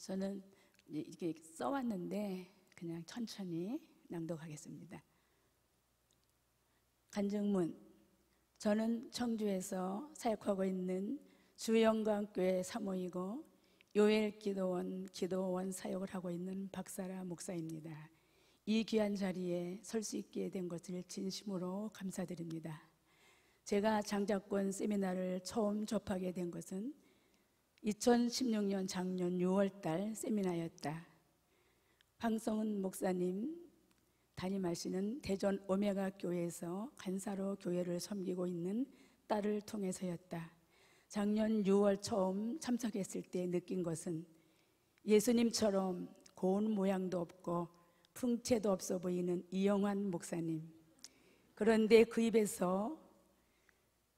저는 이렇게 써왔는데 그냥 천천히 낭독하겠습니다. 간증문. 저는 청주에서 사역하고 있는 주영광교회 사모이고 요엘기도원 사역을 하고 있는 박사라 목사입니다. 이 귀한 자리에 설 수 있게 된 것을 진심으로 감사드립니다. 제가 장자권 세미나를 처음 접하게 된 것은 2016년 작년 6월달 세미나였다. 황성은 목사님 담임하시는 대전 오메가 교회에서 간사로 교회를 섬기고 있는 딸을 통해서였다. 작년 6월 처음 참석했을 때 느낀 것은 예수님처럼 고운 모양도 없고 풍채도 없어 보이는 이영환 목사님, 그런데 그 입에서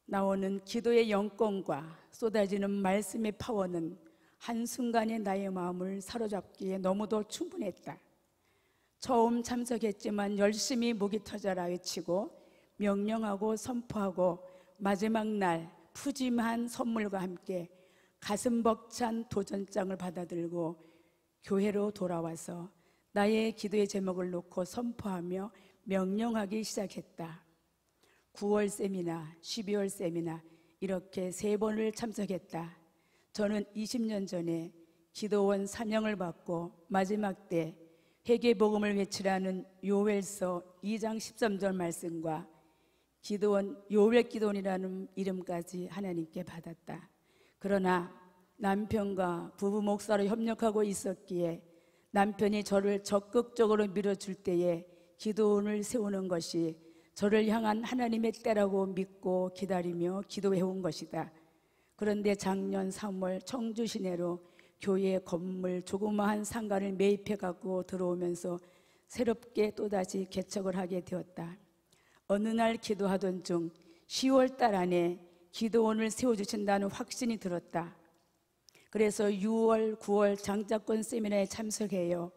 나오는 기도의 영권과 쏟아지는 말씀의 파워는 한순간에 나의 마음을 사로잡기에 너무도 충분했다. 처음 참석했지만 열심히 목이 터져라 외치고 명령하고 선포하고 마지막 날 푸짐한 선물과 함께 가슴 벅찬 도전장을 받아들고 교회로 돌아와서 나의 기도의 제목을 놓고 선포하며 명령하기 시작했다. 9월 세미나, 12월 세미나 이렇게 3번을 참석했다. 저는 20년 전에 기도원 사명을 받고 마지막 때 회개복음을 외치라는 요엘서 2장 13절 말씀과 기도원 요엘기도원이라는 이름까지 하나님께 받았다. 그러나 남편과 부부 목사로 협력하고 있었기에 남편이 저를 적극적으로 밀어줄 때에 기도원을 세우는 것이 저를 향한 하나님의 때라고 믿고 기다리며 기도해온 것이다. 그런데 작년 3월 청주 시내로 교회 건물 조그마한 상가를 매입해 갖고 들어오면서 새롭게 또다시 개척을 하게 되었다. 어느 날 기도하던 중 10월 달 안에 기도원을 세워주신다는 확신이 들었다. 그래서 6월, 9월 장자권 세미나에 참석해요.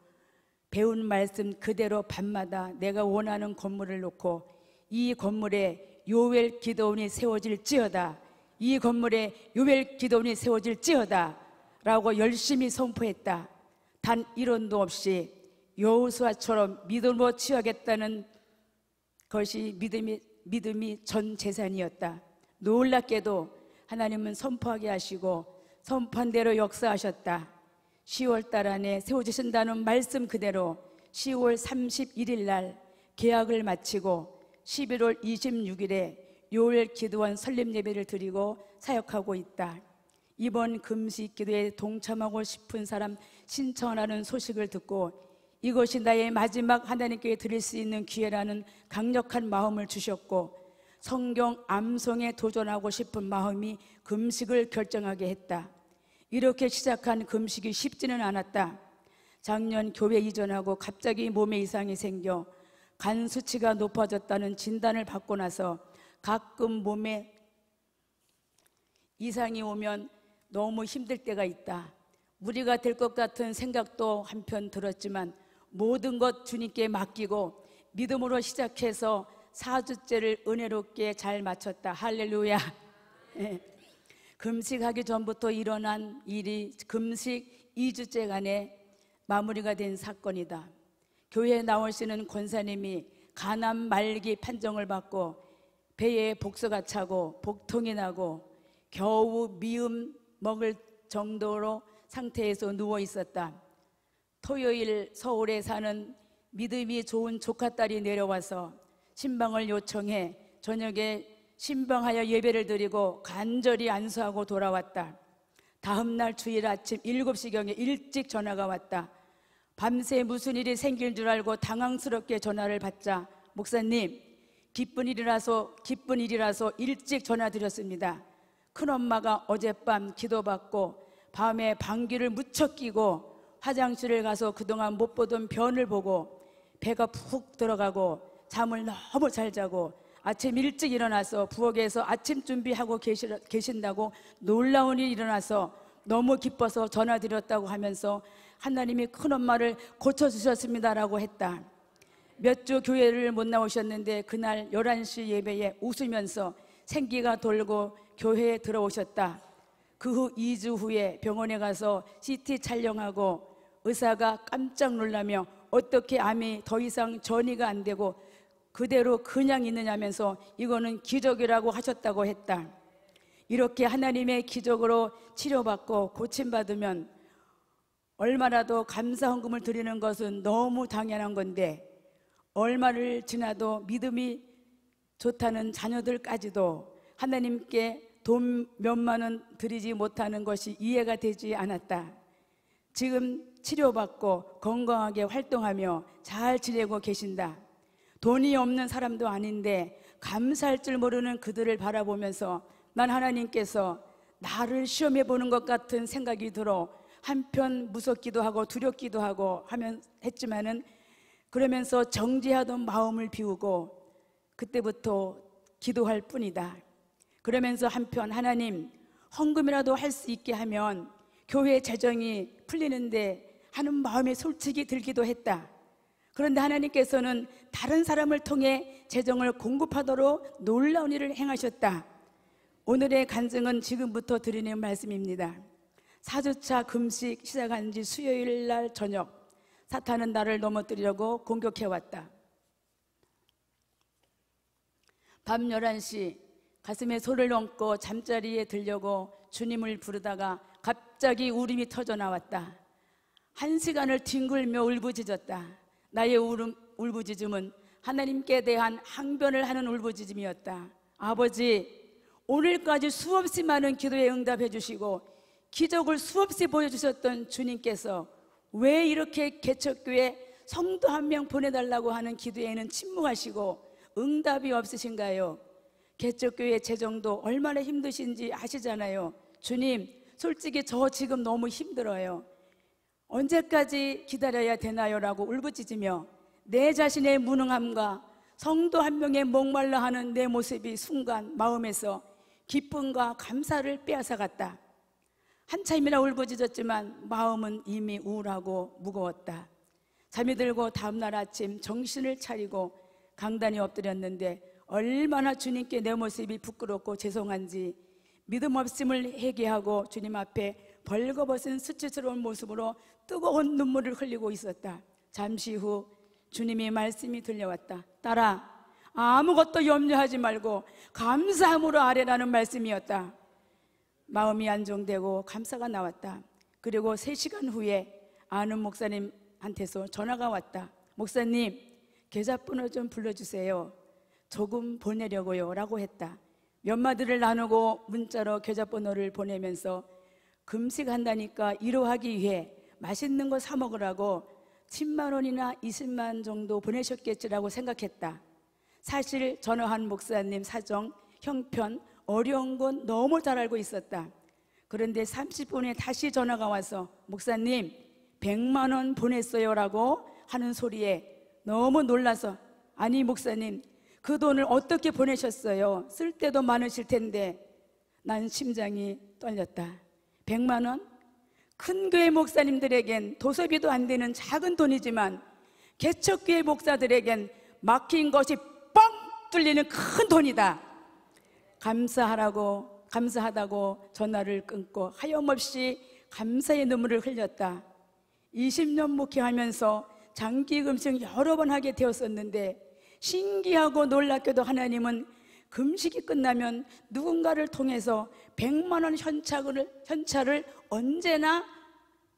배운 말씀 그대로 밤마다 내가 원하는 건물을 놓고 이 건물에 요엘 기도원이 세워질지어다, 이 건물에 요엘 기도원이 세워질지어다 라고 열심히 선포했다. 단 1원도 없이 여호수아처럼 믿음으로 취하겠다는 것이 믿음이 전 재산이었다. 놀랍게도 하나님은 선포하게 하시고 선포한 대로 역사하셨다. 10월 달 안에 세워주신다는 말씀 그대로 10월 31일 날 계약을 마치고 11월 26일에 요엘 기도원 설립 예배를 드리고 사역하고 있다. 이번 금식 기도에 동참하고 싶은 사람 신청하라는 소식을 듣고 이것이 나의 마지막 하나님께 드릴 수 있는 기회라는 강력한 마음을 주셨고 성경 암송에 도전하고 싶은 마음이 금식을 결정하게 했다. 이렇게 시작한 금식이 쉽지는 않았다. 작년 교회 이전하고 갑자기 몸에 이상이 생겨 간 수치가 높아졌다는 진단을 받고 나서 가끔 몸에 이상이 오면 너무 힘들 때가 있다. 무리가 될 것 같은 생각도 한편 들었지만 모든 것 주님께 맡기고 믿음으로 시작해서 4주째를 은혜롭게 잘 마쳤다. 할렐루야. 금식하기 전부터 일어난 일이 금식 2주째간에 마무리가 된 사건이다. 교회에 나오시는 권사님이 간암 말기 판정을 받고 배에 복수가 차고 복통이 나고 겨우 미음 먹을 정도로 상태에서 누워 있었다. 토요일 서울에 사는 믿음이 좋은 조카딸이 내려와서 신방을 요청해 저녁에 신방하여 예배를 드리고 간절히 안수하고 돌아왔다. 다음날 주일 아침 7시경에 일찍 전화가 왔다. 밤새 무슨 일이 생길 줄 알고 당황스럽게 전화를 받자 목사님, 기쁜 일이라서 일찍 전화드렸습니다. 큰엄마가 어젯밤 기도받고 밤에 방귀를 무척 끼고 화장실을 가서 그동안 못 보던 변을 보고 배가 푹 들어가고 잠을 너무 잘 자고 아침 일찍 일어나서 부엌에서 아침 준비하고 계신다고 놀라운 일이 일어나서 너무 기뻐서 전화드렸다고 하면서 하나님이 큰엄마를 고쳐주셨습니다라고 했다. 몇 주 교회를 못 나오셨는데 그날 11시 예배에 웃으면서 생기가 돌고 교회에 들어오셨다. 그 후 2주 후에 병원에 가서 CT 촬영하고 의사가 깜짝 놀라며 어떻게 암이 더 이상 전이가 안 되고 그대로 그냥 있느냐면서 이거는 기적이라고 하셨다고 했다. 이렇게 하나님의 기적으로 치료받고 고침받으면 얼마라도 감사 헌금을 드리는 것은 너무 당연한 건데, 얼마를 지나도 믿음이 좋다는 자녀들까지도 하나님께 돈 몇만 원 드리지 못하는 것이 이해가 되지 않았다. 지금 치료받고 건강하게 활동하며 잘 지내고 계신다. 돈이 없는 사람도 아닌데 감사할 줄 모르는 그들을 바라보면서 난 하나님께서 나를 시험해 보는 것 같은 생각이 들어 한편 무섭기도 하고 두렵기도 하고 했지만은, 그러면서 정죄하던 마음을 비우고 그때부터 기도할 뿐이다. 그러면서 한편 하나님, 헌금이라도 할 수 있게 하면 교회 재정이 풀리는데 하는 마음이 솔직히 들기도 했다. 그런데 하나님께서는 다른 사람을 통해 재정을 공급하도록 놀라운 일을 행하셨다. 오늘의 간증은 지금부터 드리는 말씀입니다. 4주차 금식 시작한 지 수요일 날 저녁, 사탄은 나를 넘어뜨리려고 공격해왔다. 밤 11시 가슴에 손을 얹고 잠자리에 들려고 주님을 부르다가 갑자기 울음이 터져 나왔다. 1시간을 뒹굴며 울부짖었다. 나의 울부짖음은 하나님께 대한 항변을 하는 울부짖음이었다. 아버지, 오늘까지 수없이 많은 기도에 응답해 주시고 기적을 수없이 보여주셨던 주님께서 왜 이렇게 개척교회 성도 한 명 보내달라고 하는 기도에는 침묵하시고 응답이 없으신가요? 개척교회 재정도 얼마나 힘드신지 아시잖아요. 주님, 솔직히 저 지금 너무 힘들어요. 언제까지 기다려야 되나요? 라고 울부짖으며 내 자신의 무능함과 성도 한 명의 목말라 하는 내 모습이 순간 마음에서 기쁨과 감사를 빼앗아갔다. 한참이나 울부짖었지만 마음은 이미 우울하고 무거웠다. 잠이 들고 다음날 아침 정신을 차리고 강단에 엎드렸는데 얼마나 주님께 내 모습이 부끄럽고 죄송한지 믿음 없음을 회개하고 주님 앞에 벌거벗은 수치스러운 모습으로 뜨거운 눈물을 흘리고 있었다. 잠시 후 주님의 말씀이 들려왔다. 딸아, 아무것도 염려하지 말고 감사함으로 아뢰라는 말씀이었다. 마음이 안정되고 감사가 나왔다. 그리고 3시간 후에 아는 목사님한테서 전화가 왔다. 목사님, 계좌번호 좀 불러주세요. 조금 보내려고요 라고 했다. 몇 마디를 나누고 문자로 계좌번호를 보내면서 금식한다니까 위로하기 위해 맛있는 거 사 먹으라고 10만 원이나 20만 정도 보내셨겠지라고 생각했다. 사실 전화한 목사님 사정, 형편, 어려운 건 너무 잘 알고 있었다. 그런데 30분에 다시 전화가 와서 목사님 100만 원 보냈어요 라고 하는 소리에 너무 놀라서, 아니 목사님, 그 돈을 어떻게 보내셨어요? 쓸 때도 많으실 텐데. 난 심장이 떨렸다. 100만 원? 큰 교회 목사님들에겐 도서비도 안 되는 작은 돈이지만 개척교회 목사들에겐 막힌 것이 뻥 뚫리는 큰 돈이다. 감사하다고 전화를 끊고 하염없이 감사의 눈물을 흘렸다. 20년 목회하면서 장기 금식 여러 번 하게 되었었는데 신기하고 놀랍게도 하나님은 금식이 끝나면 누군가를 통해서 100만 원 현찰을 언제나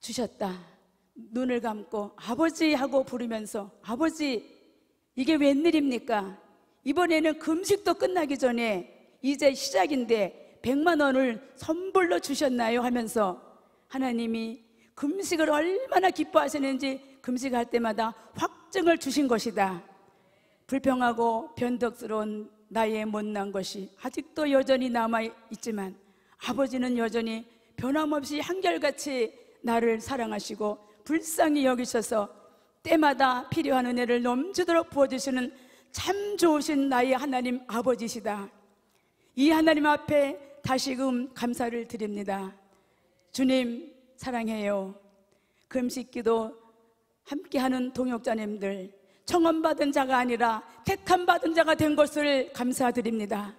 주셨다. 눈을 감고 아버지 하고 부르면서, 아버지, 이게 웬일입니까? 이번에는 금식도 끝나기 전에 이제 시작인데 100만 원을 선물로 주셨나요? 하면서 하나님이 금식을 얼마나 기뻐하시는지 금식할 때마다 확증을 주신 것이다. 불평하고 변덕스러운 나의 못난 것이 아직도 여전히 남아있지만 아버지는 여전히 변함없이 한결같이 나를 사랑하시고 불쌍히 여기셔서 때마다 필요한 은혜를 넘치도록 부어주시는 참 좋으신 나의 하나님 아버지시다. 이 하나님 앞에 다시금 감사를 드립니다. 주님 사랑해요. 금식기도 함께하는 동역자님들, 청원받은 자가 아니라 택함받은 자가 된 것을 감사드립니다.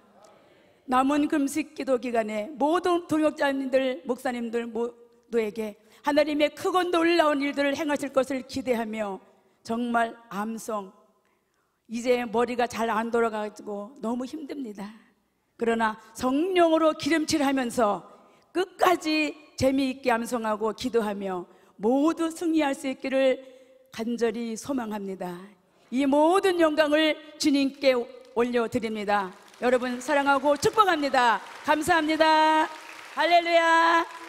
남은 금식 기도 기간에 모든 동역자님들, 목사님들 모두에게 하나님의 크고 놀라운 일들을 행하실 것을 기대하며 정말 암송, 이제 머리가 잘 안 돌아가지고 너무 힘듭니다. 그러나 성령으로 기름칠하면서 끝까지 재미있게 암송하고 기도하며 모두 승리할 수 있기를 간절히 소망합니다. 이 모든 영광을 주님께 올려드립니다. 여러분 사랑하고 축복합니다. 감사합니다. 할렐루야.